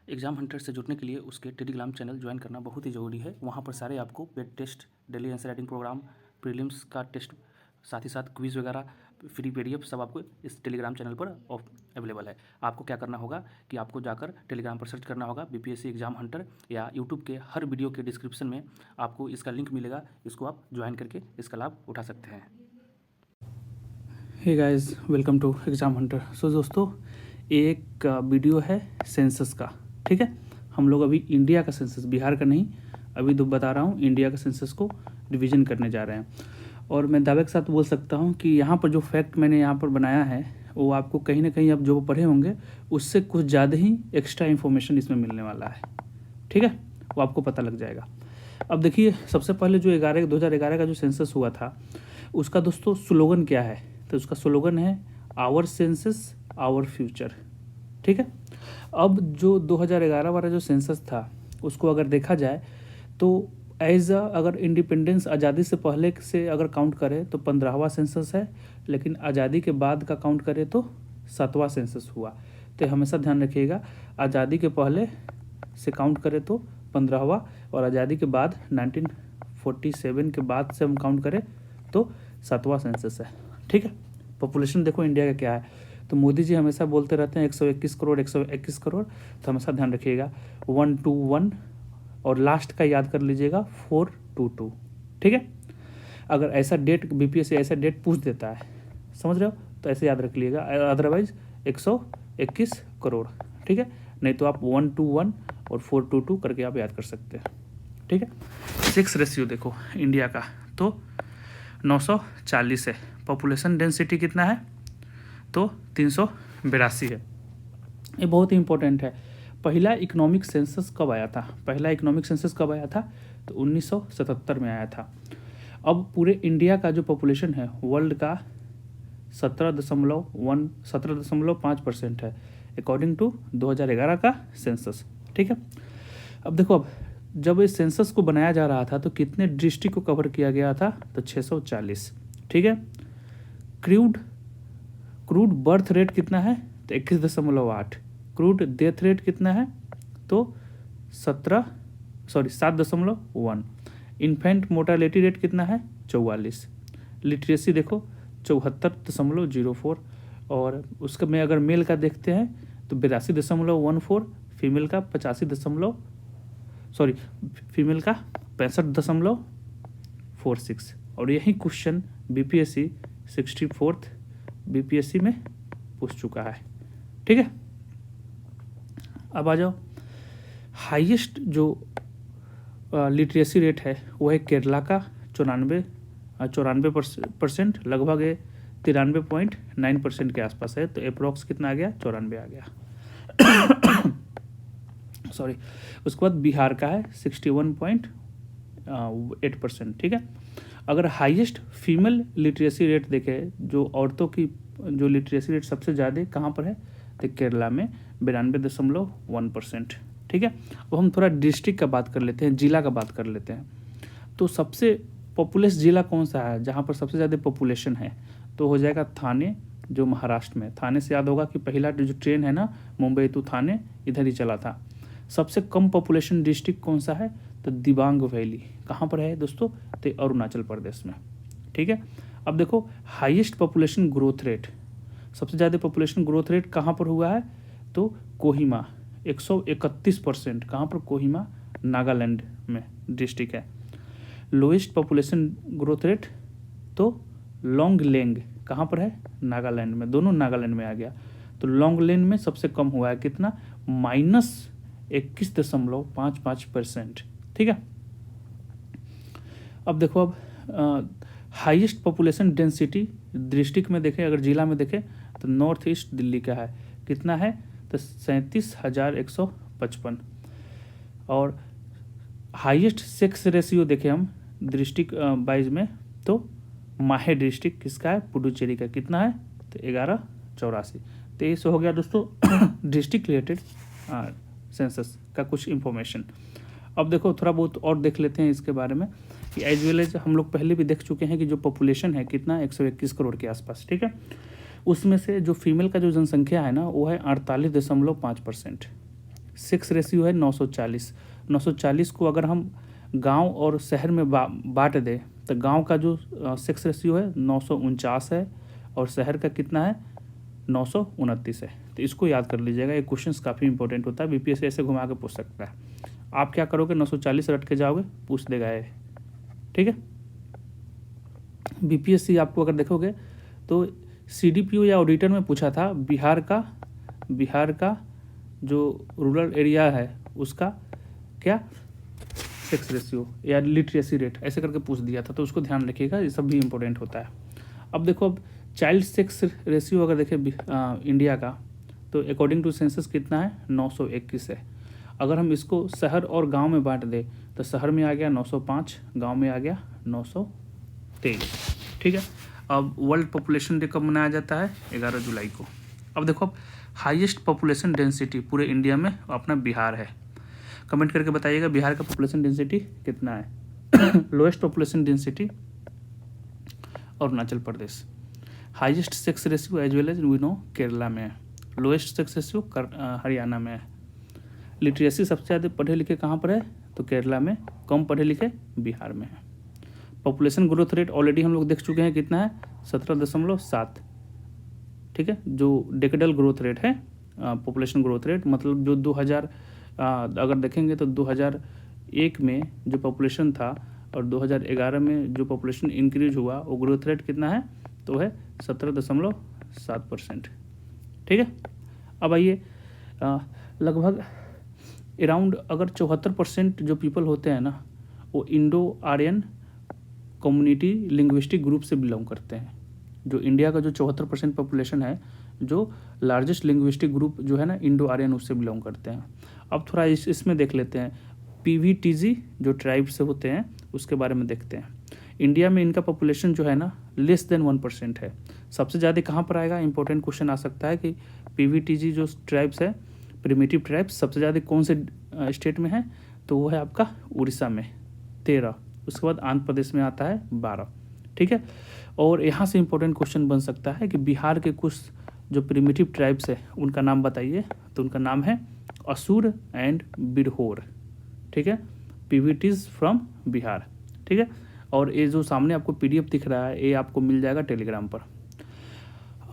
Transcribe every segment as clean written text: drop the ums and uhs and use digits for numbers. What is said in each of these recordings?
Exam Hunter से जुड़ने के लिए उसके टेलीग्राम चैनल ज्वाइन करना बहुत ही ज़रूरी है। वहाँ पर सारे आपको paid test, daily answer writing program, prelims का टेस्ट, साथ ही साथ क्विज़ वगैरह, फ्री पीडीएफ सब आपको इस टेलीग्राम चैनल पर अवेलेबल है। आपको क्या करना होगा कि आपको जाकर टेलीग्राम पर सर्च करना होगा बीपीएससी एग्ज़ाम हंटर, या यूट्यूब के हर वीडियो के डिस्क्रिप्शन में आपको इसका लिंक मिलेगा। इसको आप ज्वाइन करके इसका लाभ उठा सकते हैं। Hey guys, welcome to exam hunter. So दोस्तों, एक वीडियो है सेंसस का, ठीक है। हम लोग अभी इंडिया का सेंसस, बिहार का नहीं, अभी तो बता रहा हूँ इंडिया का सेंसस को रिवीजन करने जा रहे हैं। और मैं दावे के साथ बोल सकता हूँ कि यहाँ पर जो फैक्ट मैंने यहाँ पर बनाया है वो आपको कहीं ना कहीं आप जो पढ़े होंगे उससे कुछ ज़्यादा ही एक्स्ट्रा इन्फॉर्मेशन इसमें मिलने वाला है, ठीक है। वो आपको पता लग जाएगा। अब देखिए, सबसे पहले जो 2011 का जो सेंसस हुआ था उसका दोस्तों स्लोगन क्या है, तो उसका स्लोगन है आवर सेंसस आवर फ्यूचर, ठीक है। अब जो 2011 वाला जो सेंसस था उसको अगर देखा जाए तो अगर इंडिपेंडेंस आज़ादी से पहले से अगर काउंट करें तो 15वां सेंसस है, लेकिन आज़ादी के बाद का काउंट करें तो 7वां सेंसस हुआ। तो हमेशा ध्यान रखिएगा, आज़ादी के पहले से काउंट करें तो 15वां, और आज़ादी के बाद 1947 के बाद से हम काउंट करें तो 7वां सेंसस है, ठीक है। पॉपुलेशन देखो इंडिया का क्या है, तो मोदी जी हमेशा बोलते रहते हैं 121 करोड़ 121 करोड़, तो हमेशा ध्यान रखिएगा 121 और लास्ट का याद कर लीजिएगा 422, ठीक है। अगर ऐसा डेट बीपीएससी ऐसा डेट पूछ देता है, समझ रहे हो, तो ऐसे याद रख लीजिएगा, अदरवाइज 121 करोड़, ठीक है। नहीं तो आप 121 और 422 करके आप याद कर सकते हैं, ठीक है। सेक्स रेशियो देखो इंडिया का तो 940 है। पॉपुलेशन डेंसिटी कितना है तो 382 है। ये बहुत ही इंपॉर्टेंट है। पहला इकोनॉमिक सेंसस कब आया था? तो 1977 में आया था। अब पूरे इंडिया का जो पॉपुलेशन है वर्ल्ड का 17.5% है अकॉर्डिंग टू 2011 का सेंसस, ठीक है। अब देखो, अब जब इस सेंसस को बनाया जा रहा था तो कितने डिस्ट्रिक्ट को कवर किया गया था तो 640, ठीक है। क्रूड बर्थ रेट कितना है तो 21.8। क्रूड डेथ रेट कितना है तो 7.1। इन्फेंट मोर्टेलिटी रेट कितना है 44। लिटरेसी देखो 74.04, और उसका में अगर मेल का देखते हैं तो 82.14, फीमेल का 65.46। और यही क्वेश्चन बीपीएससी 64th बीपीएससी में पूछ चुका है, ठीक है। अब आ जाओ, हाईएस्ट जो लिटरेसी रेट है वो है केरला का 94%, लगभग 93.9% के आसपास है। तो अप्रोक्स कितना आ गया 94 आ गया सॉरी। उसके बाद बिहार का है 61.8%, ठीक है। अगर हाईएस्ट फीमेल लिटरेसी रेट देखें, जो औरतों की जो लिटरेसी रेट सबसे ज़्यादा कहाँ पर है तो केरला में 92.1%, ठीक है। अब हम थोड़ा डिस्ट्रिक्ट का बात कर लेते हैं, जिला का बात कर लेते हैं। तो सबसे पॉपुलस जिला कौन सा है जहाँ पर सबसे ज़्यादा पॉपुलेशन है, तो हो जाएगा थाने, जो महाराष्ट्र में। थाने से याद होगा कि पहला जो ट्रेन है ना मुंबई टू थाने इधर ही चला था। सबसे कम पॉपुलेशन डिस्ट्रिक्ट कौन सा है तो दिबांग वैली, कहाँ पर है दोस्तों तो अरुणाचल प्रदेश में, ठीक है। अब देखो, हाईएस्ट पॉपुलेशन ग्रोथ रेट, सबसे ज़्यादा पॉपुलेशन ग्रोथ रेट कहाँ पर हुआ है तो कोहिमा 131%, कहाँ पर कोहिमा नागालैंड में डिस्ट्रिक्ट है। लोएस्ट पॉपुलेशन ग्रोथ रेट तो लोंगलेंग, कहाँ पर है नागालैंड में, दोनों नागालैंड में आ गया। तो लोंगलेंग में सबसे कम हुआ है कितना -21.55%, ठीक है। अब देखो, अब हाईएस्ट पॉपुलेशन डेंसिटी डिस्ट्रिक्ट में देखें, अगर जिला में देखें तो नॉर्थ ईस्ट दिल्ली का है, कितना है तो 37,155। और हाईएस्ट सेक्स रेशियो देखें हम डिस्ट्रिक्ट वाइज में तो माहे डिस्ट्रिक्ट किसका है पुडुचेरी का, कितना है तो 1184। तो ये हो गया दोस्तों डिस्ट्रिक्ट रिलेटेड सेंसस का कुछ इंफॉर्मेशन। अब देखो, थोड़ा बहुत और देख लेते हैं इसके बारे में कि एज वेल एज हम लोग पहले भी देख चुके हैं कि जो पॉपुलेशन है कितना 121 करोड़ के आसपास, ठीक है। उसमें से जो फीमेल का जो जनसंख्या है ना वो है 48.5%, सेक्स रेशियो है 940। 940 को अगर हम गांव और शहर में बांट दें तो गांव का जो सेक्स रेशियो है 949 है और शहर का कितना है 929 है। तो इसको याद कर लीजिएगा, ये क्वेश्चंस काफ़ी इंपॉर्टेंट होता है, बीपीएससी ऐसे घुमा के पूछ सकता है। आप क्या करोगे 940 रट के जाओगे, पूछ देगा ये, ठीक है। बीपीएससी आपको अगर देखोगे तो सीडीपीओ या ऑडिटर में पूछा था बिहार का जो रूरल एरिया है उसका क्या सेक्स रेशियो या लिटरेसी रेट ऐसे करके पूछ दिया था, तो उसको ध्यान रखिएगा, ये सब भी इम्पोर्टेंट होता है। अब देखो, अब चाइल्ड सेक्स रेशियो अगर देखें इंडिया का तो अकॉर्डिंग टू सेंसस कितना है 921 है। अगर हम इसको शहर और गांव में बांट दें तो शहर में आ गया 905, गांव में आ गया 923, ठीक है। अब वर्ल्ड पॉपुलेशन डे कब मनाया जाता है 11 जुलाई को। अब देखो, अब हाईएस्ट पॉपुलेशन डेंसिटी पूरे इंडिया में अपना बिहार है। कमेंट करके बताइएगा बिहार का पॉपुलेशन डेंसिटी कितना है। Lowest population density Arunachal Pradesh. Highest sex ratio as well as we know Kerala में है। लोएस्ट सेक्स रेशियो हरियाणा में है। लिटरेसी सबसे ज़्यादा पढ़े लिखे कहाँ पर है तो केरला में, कम पढ़े लिखे बिहार में है। पॉपुलेशन ग्रोथ रेट ऑलरेडी हम लोग देख चुके हैं कितना है 17.7, ठीक है। जो डेकेडल ग्रोथ रेट है पॉपुलेशन ग्रोथ रेट, मतलब जो 2000 अगर देखेंगे तो 2001 में जो पॉपुलेशन था और 2011 में जो पॉपुलेशन इंक्रीज हुआ वो ग्रोथ रेट कितना है तो है 17.7%, ठीक है। अब आइए लगभग अराउंड अगर 74% जो पीपल होते हैं ना वो Indo Aryan community linguistic group से बिलोंग करते हैं। जो इंडिया का जो 74% पॉपुलेशन है, जो लार्जेस्ट लिंग्विस्टिक ग्रुप जो है ना इंडो आर्यन, उससे बिलोंग करते हैं। अब थोड़ा इसमें देख लेते हैं पीवीटीजी जो ट्राइब से होते हैं उसके बारे में देखते हैं। इंडिया में इनका पॉपुलेशन जो है ना लेस देन 1% है। सबसे ज़्यादा कहाँ पर आएगा, इंपॉर्टेंट क्वेश्चन आ सकता है कि पीवीटीजी जो ट्राइब्स है प्रिमिटिव ट्राइब्स सबसे ज़्यादा कौन से स्टेट में है तो वो है आपका उड़ीसा में 13, उसके बाद आंध्र प्रदेश में आता है 12, ठीक है। और यहाँ से इंपॉर्टेंट क्वेश्चन बन सकता है कि बिहार के कुछ जो प्रिमिटिव ट्राइब्स है उनका नाम बताइए, तो उनका नाम है असुर एंड बिरहोर, ठीक है। पीवीटीज फ्रॉम बिहार, ठीक है। और ये जो सामने आपको पीडीएफ दिख रहा है ये आपको मिल जाएगा टेलीग्राम पर।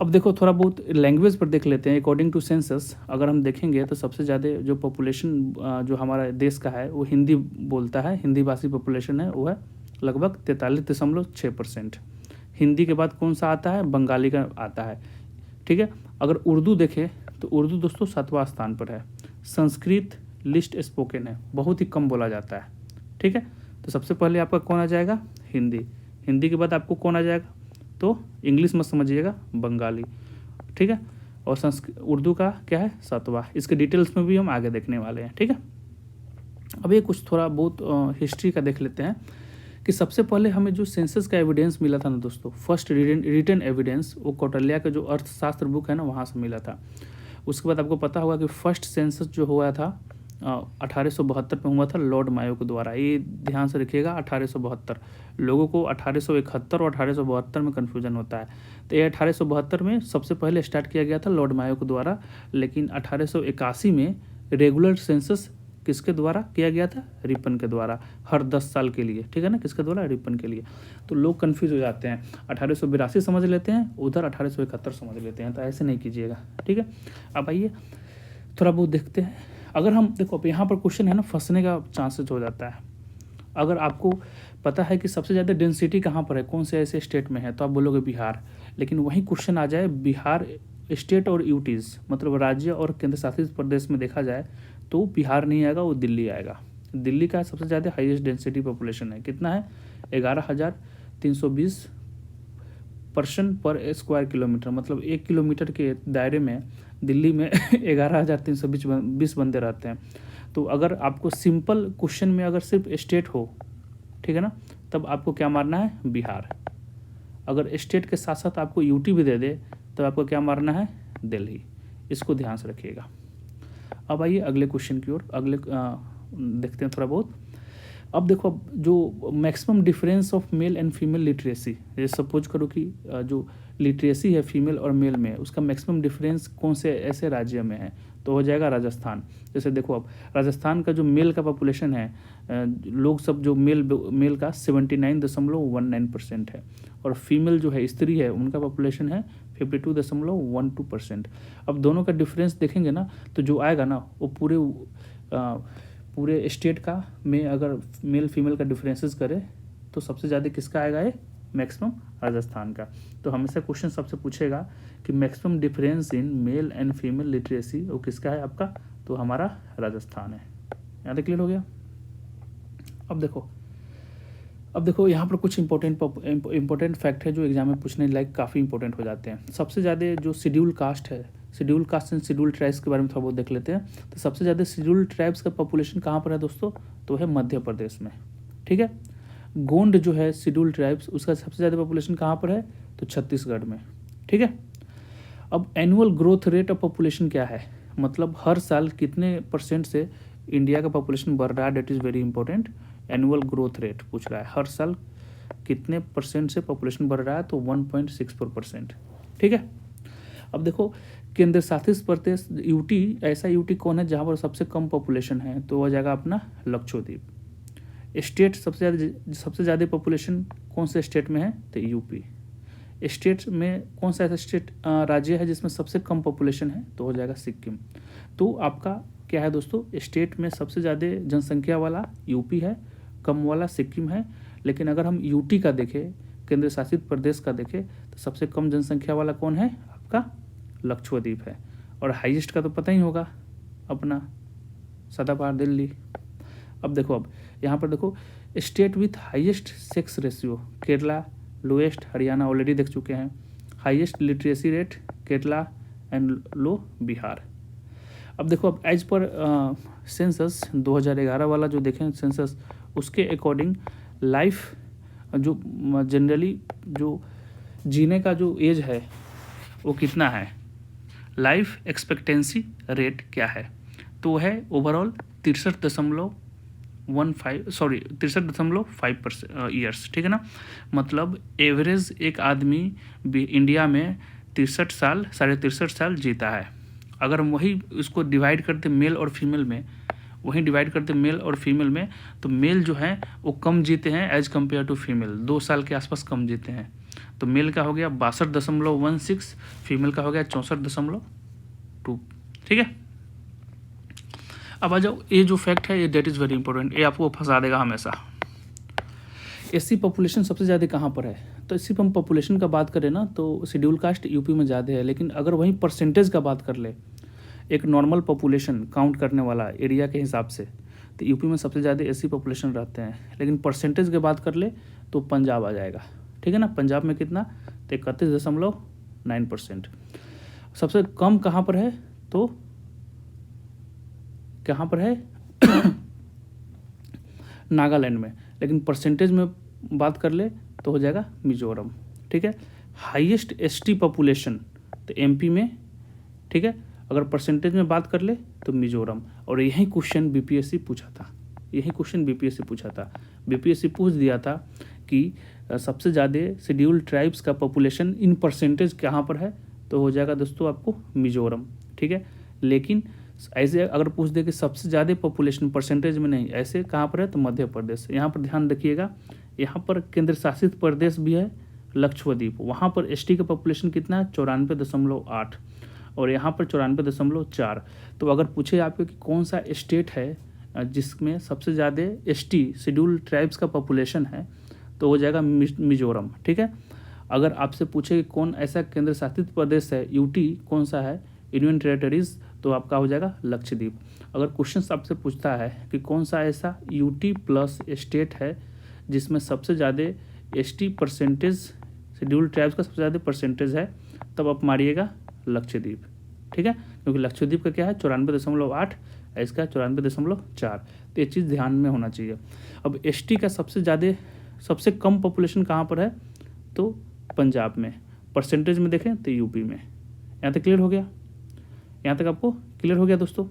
अब देखो थोड़ा बहुत लैंग्वेज पर देख लेते हैं। अकॉर्डिंग टू सेंसस अगर हम देखेंगे तो सबसे ज़्यादा जो पॉपुलेशन जो हमारा देश का है वो हिंदी बोलता है, हिंदी भाषी पॉपुलेशन है वो है लगभग 43.6%। हिंदी के बाद कौन सा आता है, बंगाली का आता है, ठीक है। अगर उर्दू देखें तो उर्दू दोस्तों 7वां स्थान पर है। संस्कृत लिस्ट स्पोकन है, बहुत ही कम बोला जाता है, ठीक है। तो सबसे पहले आपका कौन आ जाएगा, हिंदी। हिंदी के बाद आपको कौन आ जाएगा तो इंग्लिश मत समझिएगा, बंगाली, ठीक है। और उर्दू का क्या है 7वां। इसके डिटेल्स में भी हम आगे देखने वाले हैं, ठीक है। अब ये कुछ थोड़ा बहुत हिस्ट्री का देख लेते हैं कि सबसे पहले हमें जो सेंसस का एविडेंस मिला था ना दोस्तों, फर्स्ट रिटन एविडेंस वो कौटिल्य का जो अर्थशास्त्र बुक है ना वहाँ से मिला था। उसके बाद आपको पता होगा कि फर्स्ट सेंसस जो हुआ था 1872 में हुआ था लॉर्ड मायो के द्वारा। ये ध्यान से रखिएगा 1872, लोगों को 1871 और 1872 में कन्फ्यूजन होता है। तो ये 1872 में सबसे पहले स्टार्ट किया गया था लॉर्ड मायो के द्वारा, लेकिन 1881 में रेगुलर सेंसस किसके द्वारा किया गया था, रिपन के द्वारा, हर 10 साल के लिए, ठीक है ना, किसके द्वारा, रिपन के लिए। तो लोग कन्फ्यूज हो जाते हैं, 1882 समझ लेते हैं, उधर 1871 समझ लेते हैं, तो ऐसे नहीं कीजिएगा, ठीक है। अब आइए थोड़ा बहुत देखते हैं। अगर हम देखो अब यहाँ पर क्वेश्चन है ना फंसने का चांसेस हो जाता है। अगर आपको पता है कि सबसे ज़्यादा डेंसिटी कहाँ पर है, कौन से ऐसे स्टेट में है, तो आप बोलोगे बिहार, लेकिन वही क्वेश्चन आ जाए बिहार स्टेट और यूटीज़ मतलब राज्य और केंद्र शासित प्रदेश में देखा जाए तो बिहार नहीं आएगा, वो दिल्ली आएगा। दिल्ली का सबसे ज़्यादा हाईएस्ट डेंसिटी पॉपुलेशन है, कितना है 11,320 पर्सन पर स्क्वायर किलोमीटर, मतलब 1 किलोमीटर के दायरे में दिल्ली में 11,320 बंदे रहते हैं। तो अगर आपको सिंपल क्वेश्चन में अगर सिर्फ स्टेट हो, ठीक है ना, तब आपको क्या मारना है, बिहार। अगर स्टेट के साथ साथ आपको यूटी भी दे दे तो आपको क्या मारना है, दिल्ली। इसको ध्यान से रखिएगा। अब आइए अगले क्वेश्चन की ओर, अगले देखते हैं थोड़ा बहुत। अब देखो जो maximum difference of male and female literacy, ये सपोज करो कि जो लिटरेसी है फीमेल और मेल में, उसका मैक्सिमम डिफरेंस कौन से ऐसे राज्य में है, तो हो जाएगा राजस्थान। जैसे देखो अब राजस्थान का जो मेल का पॉपुलेशन है, लोग सब जो मेल का 79.19% है, और फीमेल जो है स्त्री है उनका पॉपुलेशन है 52.12%। अब दोनों का डिफरेंस देखेंगे ना तो जो आएगा ना वो पूरे स्टेट का में अगर मेल फीमेल का डिफरेंसेस करे तो सबसे ज़्यादा किसका आएगा, ये मैक्सिमम राजस्थान का। तो हमेशा क्वेश्चन सबसे पूछेगा कि maximum difference in male and female literacy वो किसका है आपका, तो हमारा राजस्थान है। यहाँ तक क्लियर हो गया। अब देखो यहाँ पर कुछ इंपॉर्टेंट फैक्ट है जो एग्जाम में पूछने लायक काफ़ी इंपॉर्टेंट हो जाते हैं। सबसे ज़्यादा जो शेड्यूल कास्ट है, schedule caste and schedule tribes के बारे में थोड़ा बहुत देख लेते हैं। तो सबसे ज़्यादा शेड्यूल ट्राइब्स का पॉपुलेशन कहाँ पर है दोस्तों, तो है मध्य प्रदेश में। ठीक है, गोंड जो है शेड्यूल ट्राइब्स उसका सबसे ज़्यादा पॉपुलेशन कहाँ पर है, तो छत्तीसगढ़ में। ठीक है, अब annual growth rate of population क्या है, मतलब हर साल कितने % से इंडिया का पॉपुलेशन बढ़ रहा है, that is very important. Annual growth rate पूछ रहा है, हर साल कितने % से पॉपुलेशन बढ़ रहा है, तो 1.64%। ठीक है, अब देखो केंद्र शासित प्रदेश यूटी, ऐसा यूटी कौन है जहाँ पर सबसे कम पॉपुलेशन है, तो वह जाएगा अपना लक्षद्वीप। स्टेट सबसे ज़्यादा पॉपुलेशन कौन से स्टेट में है, तो यूपी। स्टेट में कौन सा ऐसा स्टेट राज्य है जिसमें सबसे कम पॉपुलेशन है, तो हो जाएगा सिक्किम। तो आपका क्या है दोस्तों, स्टेट में सबसे ज़्यादा जनसंख्या वाला यूपी है, कम वाला सिक्किम है। लेकिन अगर हम यूटी का देखें, केंद्र शासित प्रदेश का देखें, तो सबसे कम जनसंख्या वाला कौन है, आपका लक्षद्वीप है। और हाईएस्ट का तो पता ही होगा अपना सदाबहार दिल्ली। अब यहाँ पर देखो state with highest sex ratio, Kerala, lowest Haryana already देख चुके हैं। Highest literacy rate Kerala and low Bihar. अब देखो अब एज पर सेंसस 2011 वाला जो देखें सेंसस, उसके अकॉर्डिंग लाइफ जो जनरली जो जीने का जो एज है वो कितना है, लाइफ एक्सपेक्टेंसी रेट क्या है, तो है ओवरऑल 63.5% ईयर्स। ठीक है ना, मतलब एवरेज एक आदमी इंडिया में 63 साल जीता है। अगर हम वही उसको डिवाइड करते मेल और फीमेल में, तो मेल जो है वो कम जीते हैं एज कम्पेयर टू फीमेल, 2 साल के आसपास कम जीते हैं। तो मेल का हो गया 62.16, फीमेल का हो गया 64.2। ठीक है, अब आ जाओ, ये जो फैक्ट है ये डेट इज़ वेरी इंपॉर्टेंट, ये आपको फंसा देगा हमेशा। एससी पॉपुलेशन सबसे ज़्यादा कहाँ पर है, तो एससी हम पॉपुलेशन का बात करें ना तो शेड्यूल कास्ट यूपी में ज़्यादा है। लेकिन अगर वहीं परसेंटेज का बात कर ले, एक नॉर्मल पॉपुलेशन काउंट करने वाला एरिया के हिसाब से, तो यूपी में सबसे ज़्यादा एससी पॉपुलेशन रहते हैं। लेकिन परसेंटेज की बात कर ले तो पंजाब आ जाएगा। ठीक है ना, पंजाब में कितना, तो 31.9%। सबसे कम कहाँ पर है, तो कहाँ पर है नागालैंड में। लेकिन परसेंटेज में बात कर ले तो हो जाएगा मिजोरम। ठीक है, हाईएस्ट एसटी पॉपुलेशन तो एमपी में। ठीक है, अगर परसेंटेज में बात कर ले तो मिजोरम। और यही क्वेश्चन बीपीएससी पूछा था, बीपीएससी पूछ दिया था कि सबसे ज़्यादा शेड्यूल ट्राइब्स का पॉपुलेशन इन परसेंटेज कहाँ पर है, तो हो जाएगा दोस्तों आपको मिजोरम। ठीक है, लेकिन ऐसे अगर पूछ दे कि सबसे ज़्यादा पॉपुलेशन परसेंटेज में नहीं, ऐसे कहाँ पर है, तो मध्य प्रदेश। यहाँ पर ध्यान रखिएगा, यहाँ पर केंद्र शासित प्रदेश भी है लक्षद्वीप, वहाँ पर एसटी का पॉपुलेशन कितना है 94.8 और यहाँ पर 94.4। तो अगर पूछे आपको कि कौन सा स्टेट है जिसमें सबसे ज़्यादा एसटी शेड्यूल ट्राइब्स का पॉपुलेशन है, तो हो जाएगा मिजोरम। ठीक है, अगर आपसे पूछे कि कौन ऐसा केंद्र शासित प्रदेश है, यूटी कौन सा है, यूनियन टेरेटरीज, तो आपका हो जाएगा लक्षद्वीप। अगर क्वेश्चन आपसे पूछता है कि कौन सा ऐसा यूटी प्लस स्टेट है जिसमें सबसे ज़्यादा एसटी परसेंटेज शेड्यूल ट्राइब्स का सबसे ज़्यादा परसेंटेज है, तब आप मारिएगा लक्षद्वीप। ठीक है, क्योंकि लक्षद्वीप का क्या है 94.8, इसका 94.4। तो ये चीज़ ध्यान में होना चाहिए। अब एसटी का सबसे कम पॉपुलेशन कहाँ पर है, तो पंजाब में। परसेंटेज में देखें तो यूपी में। यहाँ तक क्लियर हो गया, यहाँ तक आपको क्लियर हो गया दोस्तों।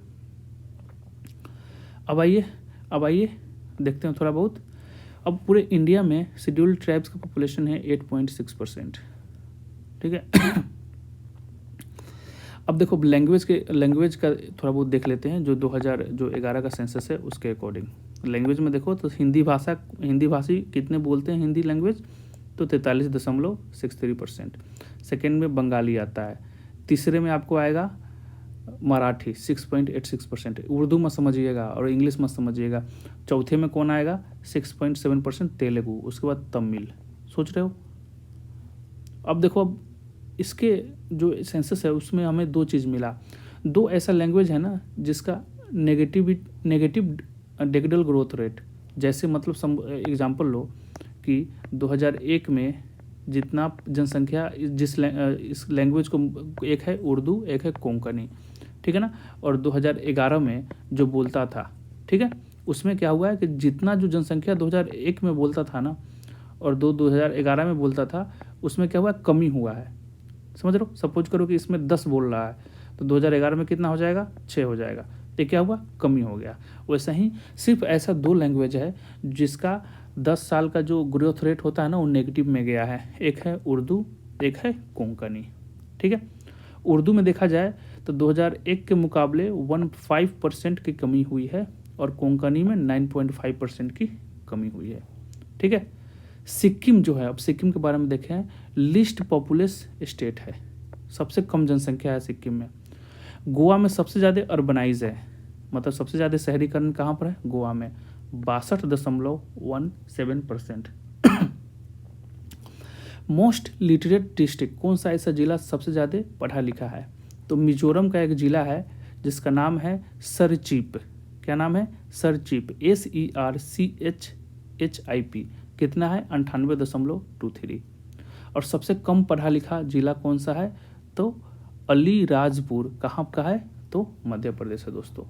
अब आइए देखते हैं थोड़ा बहुत। अब पूरे इंडिया में शेड्यूल ट्राइब्स का पॉपुलेशन है 8.6%। ठीक है। अब देखो लैंग्वेज का थोड़ा बहुत देख लेते हैं। जो 2011 का सेंसस है उसके अकॉर्डिंग लैंग्वेज में देखो तो हिंदी भाषी कितने बोलते हैं हिंदी लैंग्वेज, तो 43.63%। सेकेंड में बंगाली आता है। तीसरे में आपको आएगा मराठी 6.86%। उर्दू मत समझिएगा और इंग्लिश मत समझिएगा। चौथे में कौन आएगा 6.7% तेलुगु। उसके बाद तमिल। सोच रहे हो। अब देखो अब इसके जो सेंसस है उसमें हमें दो चीज़ मिला। दो ऐसा लैंग्वेज है ना जिसका नेगेटिव डेकेडल ग्रोथ रेट, जैसे मतलब एग्जांपल लो कि 2001 में जितना जनसंख्या इस लैंग्वेज को, एक है उर्दू एक है कोंकणी, ठीक है ना, और 2011 में जो बोलता था, ठीक है, उसमें क्या हुआ है कि जितना जो जनसंख्या 2001 में बोलता था ना और 2011 में बोलता था, उसमें क्या हुआ, कमी हुआ है। समझ रहे हो। सपोज करो कि इसमें 10 बोल रहा है तो 2011 में कितना हो जाएगा, 6 हो जाएगा। तो क्या हुआ, कमी हो गया। वैसा ही सिर्फ ऐसा दो लैंग्वेज है जिसका 10 साल का जो ग्रोथ रेट होता है ना वो नेगेटिव में गया है। एक है उर्दू, एक है कोंकणी, ठीक है। उर्दू में देखा जाए तो 2001 के मुकाबले 15% की कमी हुई है और कोंकणी में 9.5% की कमी हुई है, ठीक है। सिक्किम जो है, अब सिक्किम के बारे में देखें, लिस्ट पॉपुलस स्टेट है, सबसे कम जनसंख्या है सिक्किम में। गोवा में सबसे ज़्यादा अर्बनाइज है, मतलब सबसे ज़्यादा शहरीकरण कहाँ पर है, गोवा में 62.17%। मोस्ट लिटरेट डिस्ट्रिक्ट, कौन सा ऐसा जिला सबसे ज़्यादा पढ़ा लिखा है, तो मिजोरम का एक जिला है जिसका नाम है सरचीप। क्या नाम है, सरचीप, SERCHHIP। कितना है, 98.23। और सबसे कम पढ़ा लिखा जिला कौन सा है, तो अलीराजपुर। कहाँ का है, तो मध्य प्रदेश है दोस्तों।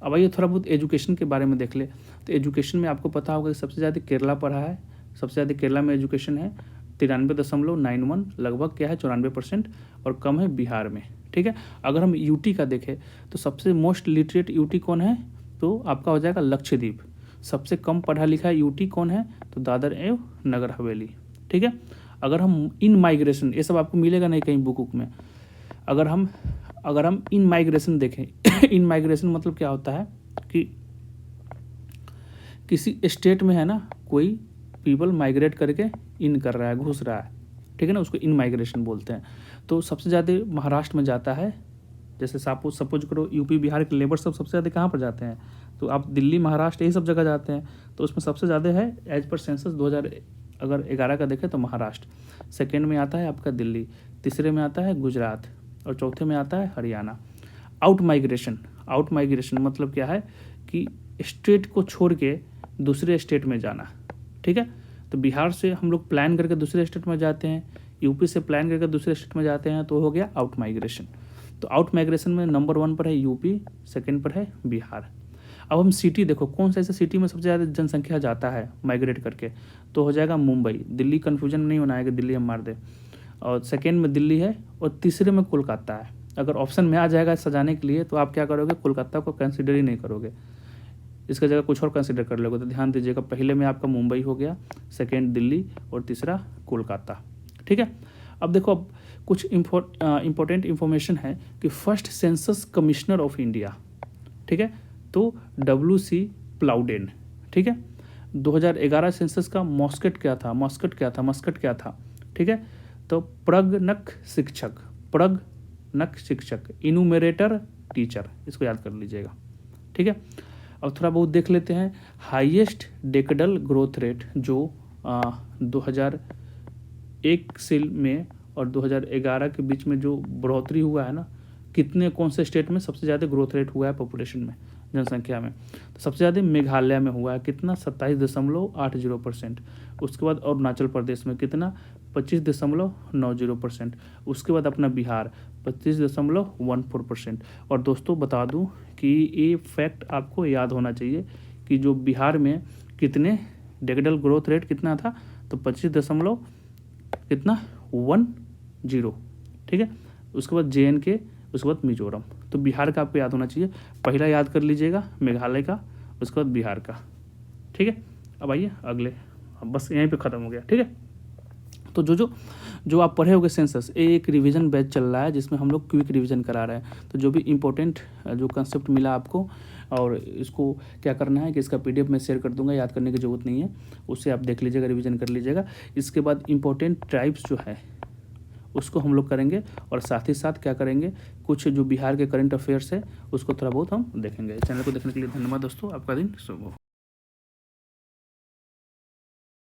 अब आइए थोड़ा बहुत एजुकेशन के बारे में देख ले। तो एजुकेशन में आपको पता होगा कि सबसे ज़्यादा केरला पढ़ा है, सबसे ज़्यादा केरला में एजुकेशन है 93.91, लगभग क्या है 94%, और कम है बिहार में, ठीक है। अगर हम यूटी का देखें तो सबसे मोस्ट लिटरेट यूटी कौन है, तो आपका हो जाएगा लक्षद्वीप। सबसे कम पढ़ा लिखा यूटी कौन है, तो दादर एवं नगर हवेली, ठीक है। अगर हम इन माइग्रेशन, ये सब आपको मिलेगा नहीं कहीं बुक में। अगर हम इन माइग्रेशन देखें इन माइग्रेशन मतलब क्या होता है कि किसी स्टेट में है ना कोई पीपल माइग्रेट करके इन कर रहा है, घुस रहा है, ठीक है ना, उसको इन माइग्रेशन बोलते हैं। तो सबसे ज़्यादा महाराष्ट्र में जाता है। जैसे सपोज करो यूपी बिहार के लेबर सबसे ज़्यादा कहाँ पर जाते हैं, तो आप दिल्ली महाराष्ट्र यही सब जगह जाते हैं। तो उसमें सबसे ज़्यादा है एज पर सेंसस 2011 का देखें तो महाराष्ट्र। सेकेंड में आता है आपका दिल्ली, तीसरे में आता है गुजरात और चौथे में आता है हरियाणा। आउट माइग्रेशन मतलब क्या है कि स्टेट को छोड़ के दूसरे स्टेट में जाना, ठीक है। तो बिहार से हम लोग प्लान करके दूसरे स्टेट में जाते हैं, यूपी से प्लान करके दूसरे स्टेट में जाते हैं, तो हो गया आउट माइग्रेशन। तो आउट माइग्रेशन में नंबर 1 पर है यूपी, सेकंड पर है बिहार। अब हम सिटी देखो, कौन सा ऐसा सिटी में सबसे ज़्यादा जनसंख्या जाता है माइग्रेट करके, तो हो जाएगा मुंबई। दिल्ली कन्फ्यूजन नहीं होना है कि दिल्ली हम मार दे। और सेकेंड में दिल्ली है और तीसरे में कोलकाता है। अगर ऑप्शन में आ जाएगा सजाने के लिए तो आप क्या करोगे, कोलकाता को कंसिडर ही नहीं करोगे, इसका जगह कुछ और कंसिडर कर लोगे। तो ध्यान दीजिएगा, पहले में आपका मुंबई हो गया, सेकेंड दिल्ली और तीसरा कोलकाता, ठीक है। अब देखो, अब कुछ इम्पोर्टेंट इन्फॉर्मेशन है कि first census commissioner of India, ठीक है, तो WC प्लाउडेन, ठीक है। 2011 सेंसस का मस्कट क्या था, ठीक है। तो प्रगणक शिक्षक, इनुमेरेटर टीचर, इसको याद कर लीजिएगा, ठीक है। अब थोड़ा बहुत देख लेते हैं हाईएस्ट डेकेडल ग्रोथ रेट जो 2001 से में और 2011 के बीच में जो बढ़ोतरी हुआ है ना, कितने कौन से स्टेट में सबसे ज़्यादा ग्रोथ रेट हुआ है पॉपुलेशन में, जनसंख्या में, तो सबसे ज़्यादा मेघालय में हुआ है, कितना 27.80%। उसके बाद अरुणाचल प्रदेश में कितना 25.90%। उसके बाद अपना बिहार 25.14%। और दोस्तों बता दूं कि ये फैक्ट आपको याद होना चाहिए कि जो बिहार में कितने डेकेडल ग्रोथ रेट कितना था, तो 25.10, ठीक है। उसके बाद JNK, उसके बाद मिजोरम। तो बिहार का आपको याद होना चाहिए, पहला याद कर लीजिएगा मेघालय का, उसके बाद बिहार का, ठीक है। अब आइए अगले, बस यहीं पे ख़त्म हो गया, ठीक है। तो जो जो आप पढ़े होंगे सेंसस, ये एक रिवीजन बैच चल रहा है जिसमें हम लोग क्विक रिवीजन करा रहे हैं। तो जो भी इम्पोर्टेंट जो कंसेप्ट मिला आपको, और इसको क्या करना है कि इसका PDF मैं शेयर कर दूंगा, याद करने की ज़रूरत नहीं है, उससे आप देख लीजिएगा, रिवीजन कर लीजिएगा। इसके बाद इम्पोर्टेंट ट्राइब्स जो है उसको हम लोग करेंगे, और साथ ही साथ क्या करेंगे, कुछ जो बिहार के करंट अफेयर्स है उसको थोड़ा बहुत हम देखेंगे। चैनल को देखने के लिए धन्यवाद दोस्तों, आपका दिन शुभ हो।